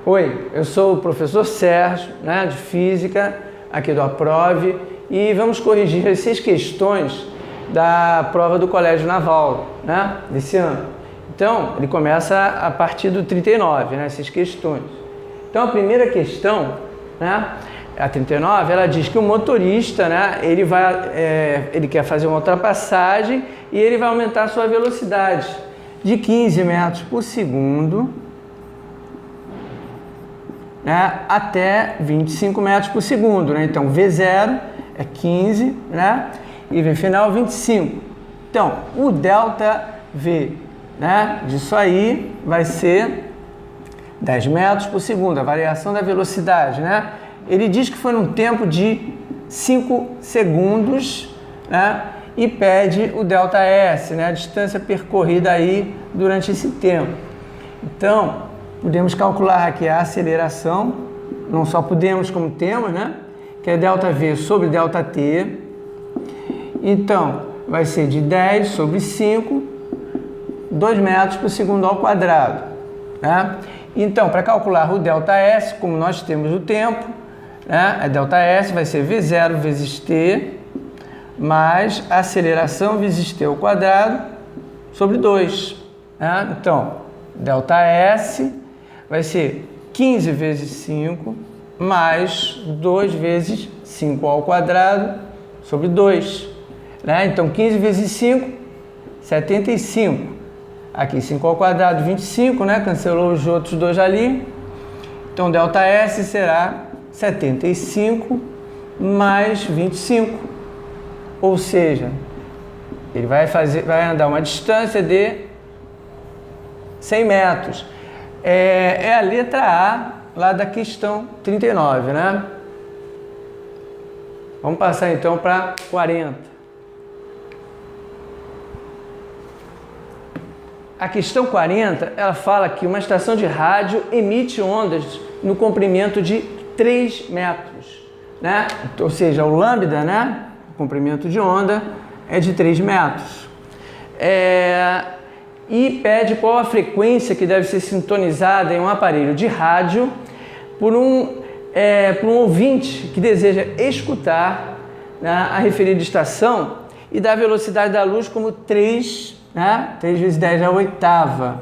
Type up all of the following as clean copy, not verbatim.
Oi, eu sou o professor Sérgio, né, de Física, aqui do Aprove, e vamos corrigir as 6 questões da prova do Colégio Naval, né, desse ano. Então, ele começa a partir do 39, né, 6 questões. Então, a primeira questão, né, a 39, ela diz que o motorista, né, ele quer fazer uma ultrapassagem e ele vai aumentar a sua velocidade de 15 metros por segundo, né, até 25 metros por segundo, né? Então, V0 é 15, né? E V final 25. Então, o delta V, né, disso aí vai ser 10 metros por segundo, a variação da velocidade, né? Ele diz que foi num tempo de 5 segundos, né? E pede o delta S, né? A distância percorrida aí durante esse tempo. Então, podemos calcular aqui a aceleração, não só podemos, como temos, né? Que é delta V sobre delta T. Então, vai ser de 10 sobre 5, 2 metros por segundo ao quadrado, né? Então, para calcular o delta S, como nós temos o tempo, né? A delta S vai ser V0 vezes T, mais a aceleração vezes T ao quadrado sobre 2, né? Então, delta S vai ser 15 vezes 5 mais 2 vezes 5 ao quadrado sobre 2, né? Então, 15 vezes 5, 75. Aqui, 5 ao quadrado, 25, né? Cancelou os outros dois ali. Então, delta S será 75 mais 25. Ou seja, ele vai andar uma distância de 100 metros. É a letra A lá da questão 39, né? Vamos passar então para 40. A questão 40, ela fala que uma estação de rádio emite ondas no comprimento de 3 metros, né? Ou seja, o lambda, né? O comprimento de onda é de 3 metros. E pede qual a frequência que deve ser sintonizada em um aparelho de rádio por um ouvinte que deseja escutar, né, a referida estação e dá a velocidade da luz como 3, né, 3 vezes 10 à oitava.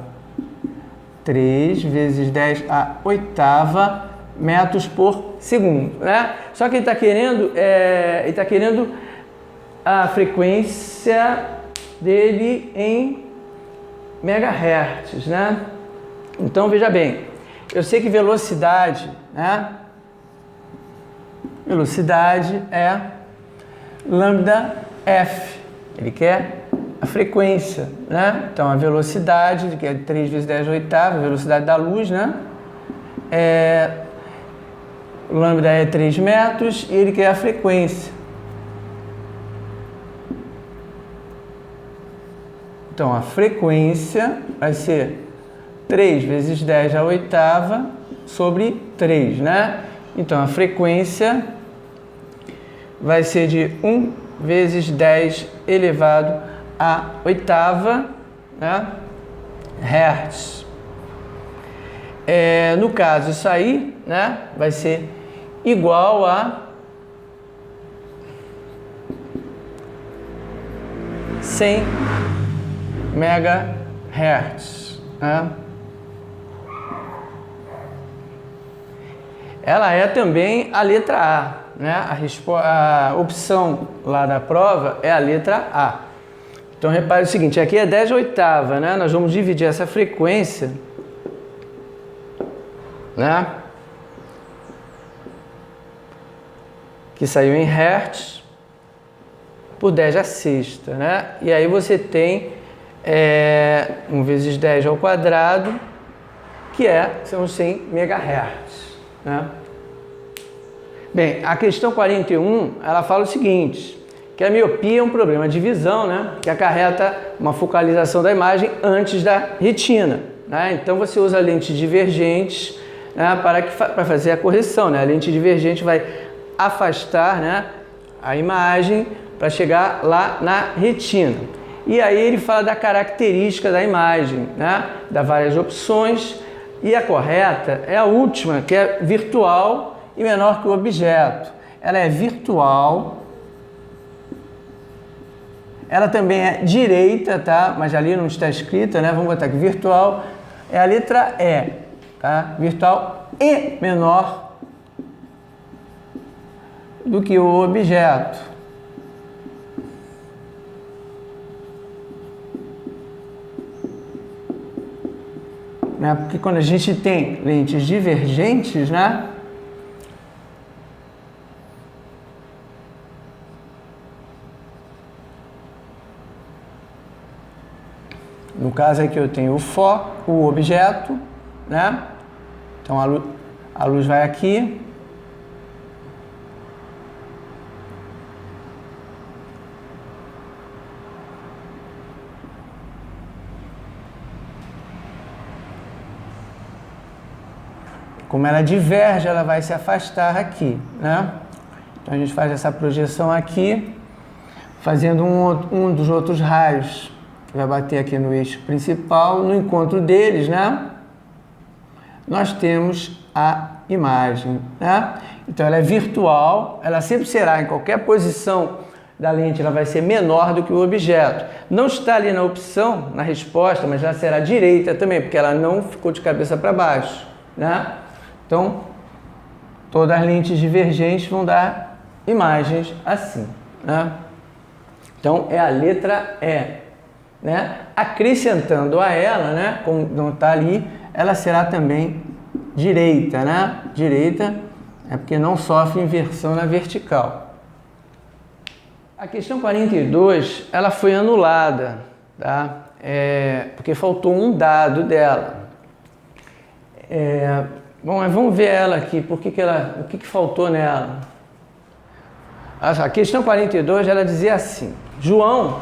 3 vezes 10 à oitava metros por segundo, né? Só que ele está querendo a frequência dele em megahertz, né? Então, veja bem, eu sei que velocidade, né? Velocidade é lambda F. Ele quer a frequência, né? Então, a velocidade, que é 3 vezes 10 à oitava, a velocidade da luz, né? Lambda é 3 metros e ele quer a frequência. Então, a frequência vai ser 3 vezes 10 à oitava sobre 3, né? Então, a frequência vai ser de 1 vezes 10 elevado à oitava, né? Hertz. No caso, isso aí, né, vai ser igual a 100 megahertz, né? Ela é também a letra A, né? A opção lá da prova é a letra A. Então, repare o seguinte, aqui é 10 à oitava, né? Nós vamos dividir essa frequência, né, que saiu em hertz, por 10 à sexta, né? E aí você tem 1 vezes 10 ao quadrado, que são 100 megahertz, né? Bem, a questão 41, ela fala o seguinte, que a miopia é um problema de visão, né? Que acarreta uma focalização da imagem antes da retina, né? Então você usa lentes divergentes, né, para fazer a correção, né? A lente divergente vai afastar, né, a imagem para chegar lá na retina. E aí ele fala da característica da imagem, né? Dá várias opções E a correta é a última, que é virtual e menor que o objeto. Ela é virtual. Ela também é direita, tá? Mas ali não está escrita, né? Vamos botar aqui. Virtual é a letra E, tá? Virtual e menor do que o objeto. Né? Porque quando a gente tem lentes divergentes, né? No caso aqui eu tenho o foco, o objeto, né? Então a luz vai aqui. Como ela diverge, ela vai se afastar aqui, né? Então a gente faz essa projeção aqui, fazendo um dos outros raios que vai bater aqui no eixo principal. No encontro deles, né? Nós temos a imagem, né? Então ela é virtual, ela sempre será em qualquer posição da lente, ela vai ser menor do que o objeto. Não está ali na opção, na resposta, mas ela será direita também, porque ela não ficou de cabeça para baixo, né? Então, todas as lentes divergentes vão dar imagens assim, né? Então, é a letra E, né? Acrescentando a ela, né? Como não está ali, ela será também direita, né? Direita é porque não sofre inversão na vertical. A questão 42, ela foi anulada, tá? Porque faltou um dado dela. Bom, mas vamos ver ela aqui, o que faltou nela? A questão 42, ela dizia assim: João,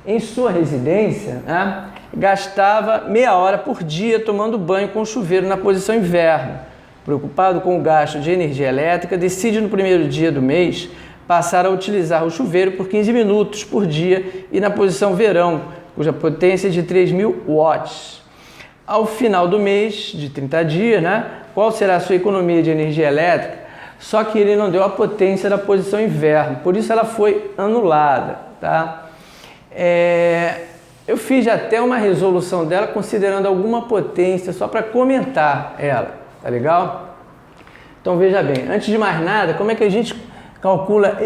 em sua residência, né, gastava meia hora por dia tomando banho com chuveiro na posição inverno. Preocupado com o gasto de energia elétrica, decide no primeiro dia do mês passar a utilizar o chuveiro por 15 minutos por dia e na posição verão, cuja potência é de 3.000 watts. Ao final do mês, de 30 dias, né, qual será a sua economia de energia elétrica? Só que ele não deu a potência da posição inverno, por isso ela foi anulada, tá? Eu fiz até uma resolução dela considerando alguma potência só para comentar ela, tá legal? Então veja bem, antes de mais nada, como é que a gente calcula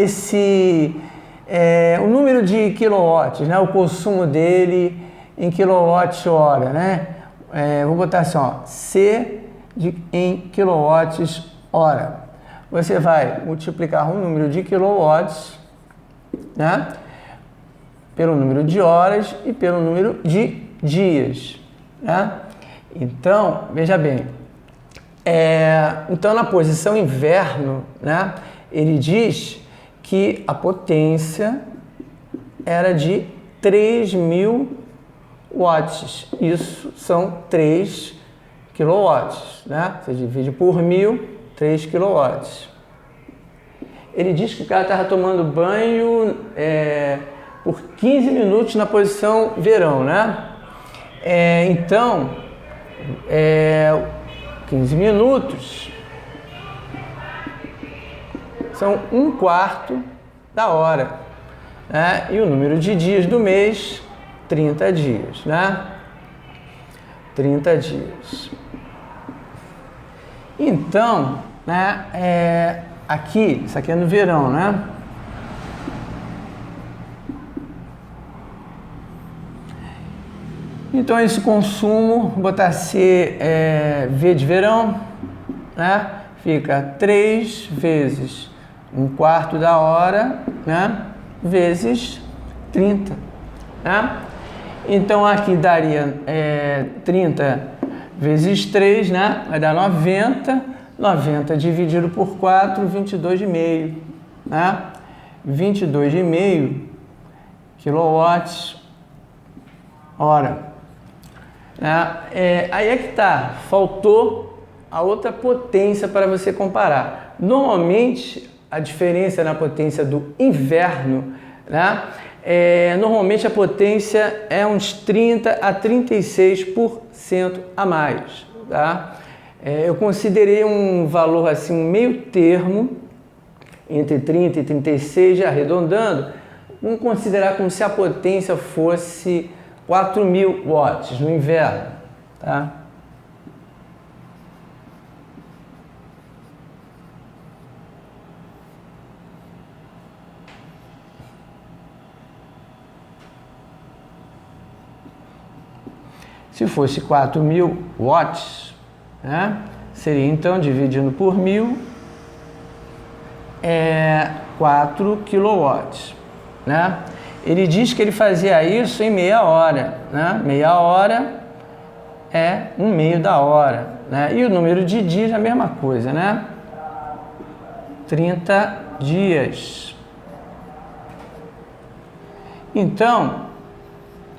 o número de quilowatts, né? O consumo dele em quilowatts-hora, né? Vou botar assim, ó, C em quilowatts-hora. Você vai multiplicar o número de quilowatts, né, pelo número de horas e pelo número de dias, né? Então, veja bem, então na posição inverno, né, ele diz que a potência era de 3.000 watts. Isso são 3 quilowatts, né? Você divide por 1.000, 3 quilowatts. Ele diz que o cara estava tomando banho por 15 minutos na posição verão, né? Então, 15 minutos são 1/4 da hora, né? E o número de dias do mês, 30 dias, né? 30 dias. Então, né, aqui, isso aqui é no verão, né? Então, esse consumo, vou botar C, V de verão, né? Fica 3 vezes 1/4 da hora, né? Vezes 30, né? Então, aqui daria 30 vezes 3, né? Vai dar 90. 90 dividido por 4, 22,5, né? 22,5 quilowatts hora. Aí é que tá, faltou a outra potência para você comparar. Normalmente, a diferença na potência do inverno, né? Normalmente a potência é uns 30 a 36% a mais, tá? Eu considerei um valor assim, um meio termo, entre 30 e 36, arredondando, vamos considerar como se a potência fosse 4.000 watts no inverno, tá? Se fosse 4.000 watts, né, seria então, dividindo por 1.000, 4 quilowatts, né? Ele diz que ele fazia isso em meia hora, né? Meia hora é 1/2 da hora, né? E o número de dias é a mesma coisa, né? 30 dias. Então,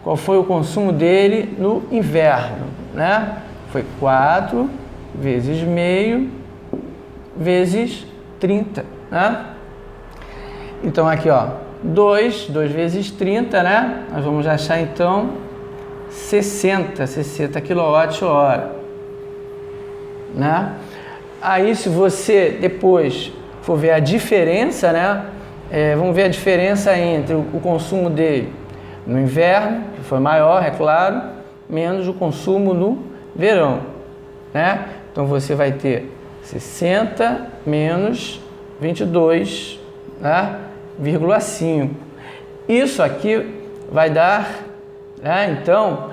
qual foi o consumo dele no inverno, né? Foi 4 vezes meio vezes 30, né? Então aqui, ó, 2 vezes 30, né? Nós vamos achar então 60 kWh, né? Aí se você depois for ver a diferença, né? Vamos ver a diferença entre o consumo dele no inverno, que foi maior, é claro, menos o consumo no verão, né? Então você vai ter 60 menos 22, né? 0,5. Isso aqui vai dar, né? Então,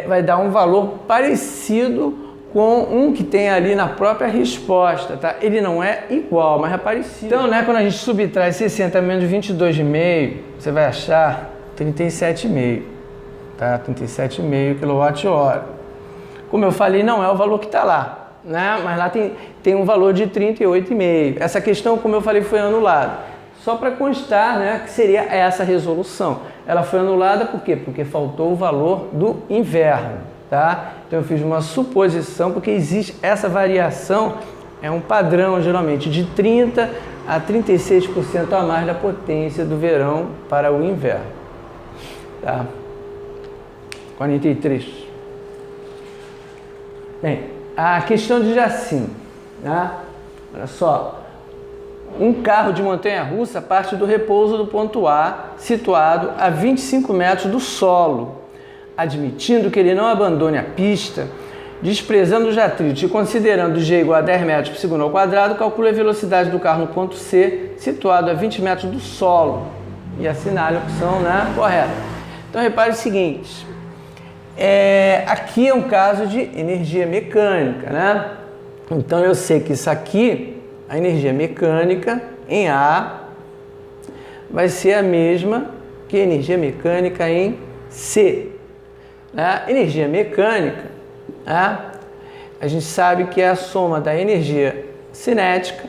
vai dar um valor parecido com um que tem ali na própria resposta, tá? Ele não é igual, mas é parecido. Então, né, quando a gente subtrai 60 menos 22,5, você vai achar 37,5, tá? 37,5 kWh. Como eu falei, não é o valor que está lá, né? Mas lá tem um valor de 38,5. Essa questão, como eu falei, foi anulada. Só para constar, né, que seria essa resolução. Ela foi anulada por quê? Porque faltou o valor do inverno, tá? Então eu fiz uma suposição, porque existe essa variação, é um padrão geralmente de 30 a 36% a mais da potência do verão para o inverno, tá? 43. Bem, a questão diz assim, né? Olha só. Um carro de montanha-russa parte do repouso do ponto A, situado a 25 metros do solo, admitindo que ele não abandone a pista, desprezando os atritos e considerando G igual a 10 metros por segundo ao quadrado, calcule a velocidade do carro no ponto C, situado a 20 metros do solo, e assinale a opção, né, correta. Então repare o seguinte, aqui é um caso de energia mecânica, né? Então eu sei que isso aqui, a energia mecânica em A vai ser a mesma que a energia mecânica em C. A energia mecânica, a gente sabe que é a soma da energia cinética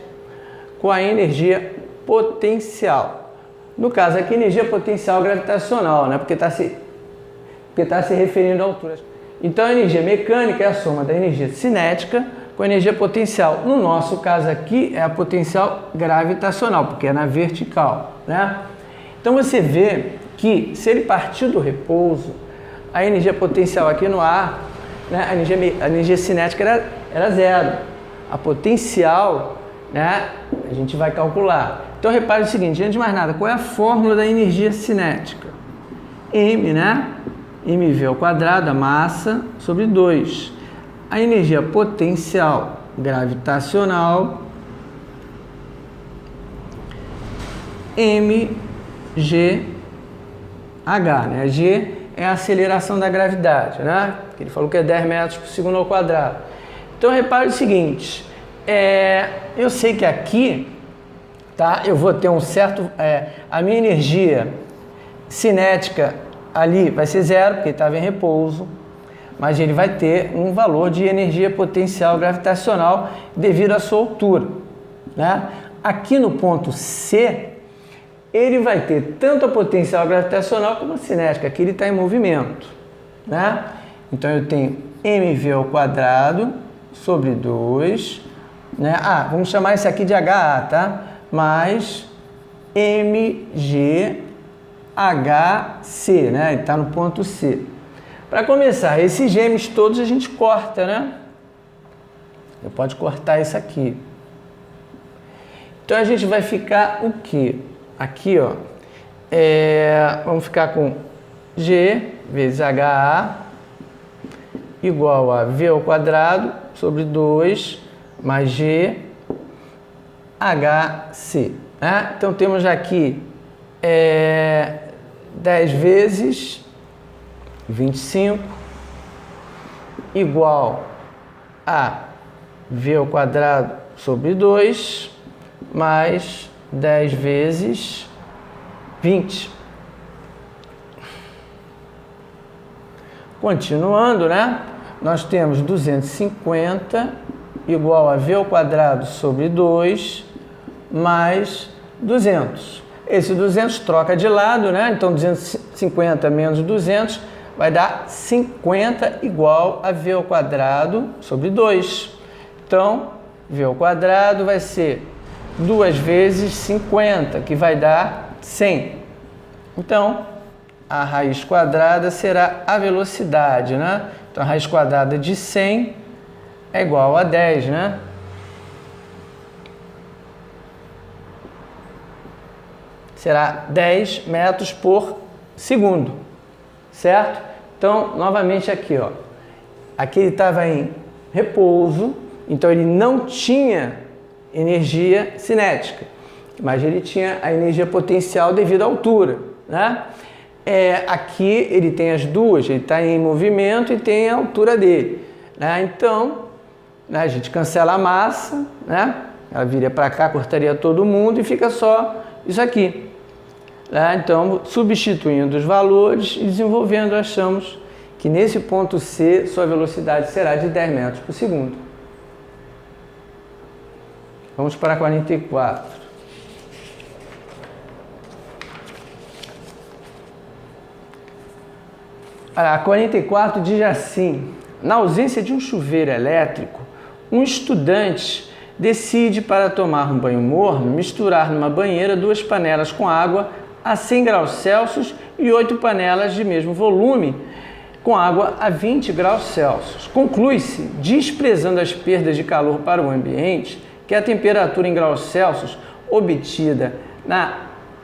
com a energia potencial. No caso aqui, energia potencial gravitacional, né? Porque está se referindo à altura. Então a energia mecânica é a soma da energia cinética com a energia potencial. No nosso caso aqui é a potencial gravitacional, porque é na vertical, né? Então você vê que se ele partir do repouso, a energia potencial aqui no ar, né, a energia cinética era zero. A potencial, né, a gente vai calcular. Então repare o seguinte, antes de mais nada, qual é a fórmula da energia cinética? M, né? mv ao quadrado, a massa, sobre 2. A energia potencial gravitacional, mgh, né? G é a aceleração da gravidade, né? Ele falou que é 10 metros por segundo ao quadrado. Então, repare o seguinte, eu sei que aqui, tá? Eu vou ter um certo, a minha energia cinética ali vai ser zero, porque estava em repouso, mas ele vai ter um valor de energia potencial gravitacional devido à sua altura, né? Aqui no ponto C, ele vai ter tanto a potencial gravitacional como a cinética, aqui ele está em movimento, né? Então eu tenho mv ao quadrado sobre 2, né? Vamos chamar isso aqui de HA, tá? Mais mghc, né? Ele está no ponto C. Para começar, esses gêmeos todos a gente corta, né? Você pode cortar isso aqui. Então a gente vai ficar o quê? Aqui, ó, vamos ficar com G vezes HA igual a V ao quadrado sobre 2 mais G HC. Né? Então temos aqui 10 vezes 25 igual a V ao quadrado sobre 2 mais 10 vezes 20. Continuando, né? Nós temos 250 igual a V ao quadrado sobre 2 mais 200. Esse 200 troca de lado, né? Então 250 menos 200 vai dar 50 igual a V ao quadrado sobre 2. Então, V ao quadrado vai ser 2 vezes 50, que vai dar 100. Então, a raiz quadrada será a velocidade, né? Então, a raiz quadrada de 100 é igual a 10, né? Será 10 metros por segundo, certo? Então, novamente aqui, ó. Aqui ele estava em repouso, então ele não tinha energia cinética, mas ele tinha a energia potencial devido à altura, né? Aqui ele tem as duas, ele está em movimento e tem a altura dele, né? Então, né, a gente cancela a massa, né? Ela viria para cá, cortaria todo mundo e fica só isso aqui. Né? Então, substituindo os valores e desenvolvendo, achamos que nesse ponto C, sua velocidade será de 10 metros por segundo. Vamos para 44. A 44 diz assim: na ausência de um chuveiro elétrico, um estudante decide, para tomar um banho morno, misturar numa banheira 2 panelas com água a 100 graus Celsius e 8 panelas de mesmo volume com água a 20 graus Celsius. Conclui-se, desprezando as perdas de calor para o ambiente, que a temperatura em graus Celsius obtida na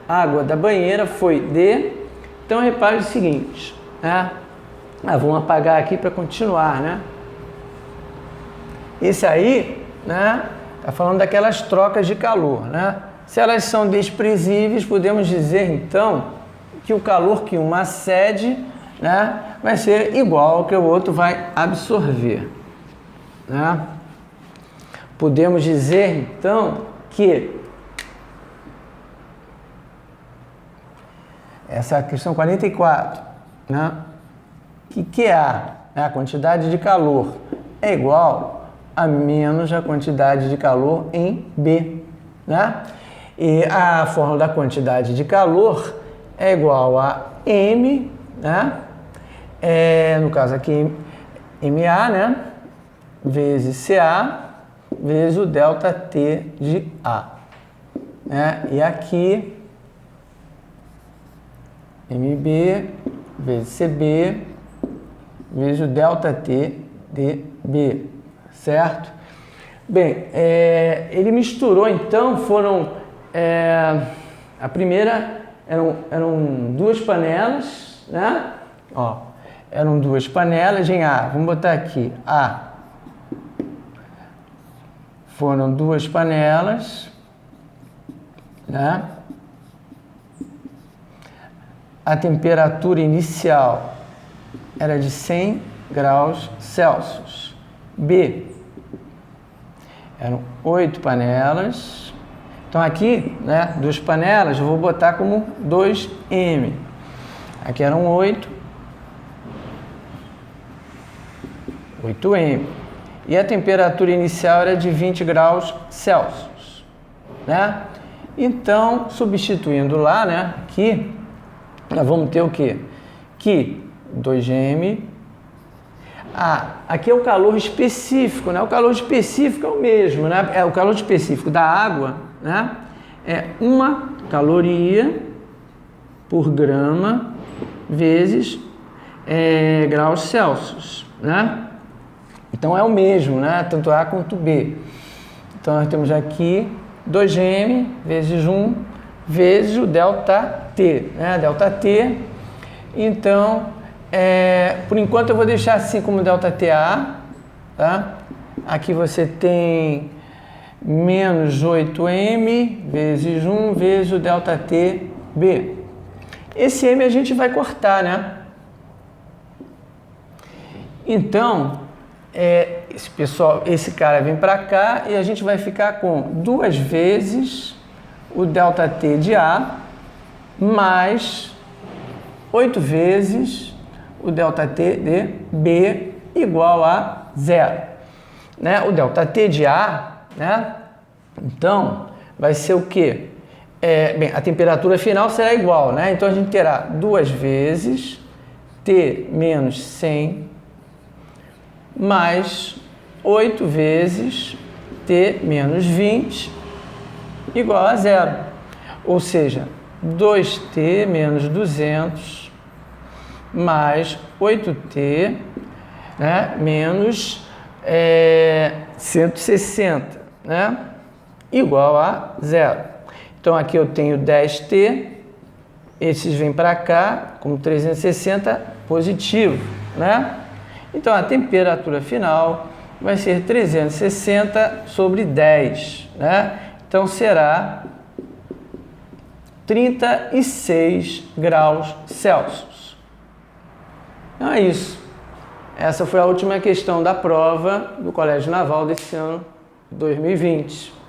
água da banheira foi de... Então, repare o seguinte, né? Vamos apagar aqui para continuar, né? Esse aí, né? Está falando daquelas trocas de calor, né? Se elas são desprezíveis, podemos dizer, então, que o calor que uma cede, né, vai ser igual ao que o outro vai absorver, né? Podemos dizer, então, que essa é a questão 44, né? Que A, né, a quantidade de calor, é igual a menos a quantidade de calor em B, né? E a fórmula da quantidade de calor é igual a M, né? No caso aqui, MA, né? Vezes CA, vezes o delta T de A, né? E aqui, MB vezes CB, vezes o delta T de B, certo? Bem, ele misturou, então, foram... a primeira eram 2 panelas, né? Ó, eram 2 panelas em A. Vamos botar aqui A. Foram 2 panelas, né? A temperatura inicial era de 100 graus Celsius. B. Eram 8 panelas. Então aqui, né, 2 panelas, eu vou botar como 2M. Aqui eram 8M. E a temperatura inicial era de 20 graus Celsius, né? Então, substituindo lá, né, aqui, nós vamos ter o quê? Que 2M. Aqui é o calor específico, né? O calor específico é o mesmo, né? É o calor específico da água, né? É 1 caloria por grama vezes graus Celsius, né? Então é o mesmo, né? Tanto A quanto B. Então nós temos aqui 2m vezes 1 vezes o ΔT, né? ΔT. Então, por enquanto eu vou deixar assim como ΔTA, tá? Aqui você tem menos 8m vezes 1 vezes o ΔTB. Esse m a gente vai cortar, né? Então, esse cara vem para cá e a gente vai ficar com 2 vezes o ΔT de A mais 8 vezes o ΔT de B igual a 0. Né? O ΔT de A, né? Então, vai ser o quê? Bem, a temperatura final será igual, né? Então, a gente terá 2 vezes T menos 100 mais 8 vezes T menos 20 igual a 0. Ou seja, 2T menos 200 mais 8T, né, menos 160, né, igual a 0. Então, aqui eu tenho 10T, esses vêm para cá, como 360, positivo, né? Então, a temperatura final vai ser 360 sobre 10, né? Então, será 36 graus Celsius. Então, é isso. Essa foi a última questão da prova do Colégio Naval desse ano 2020.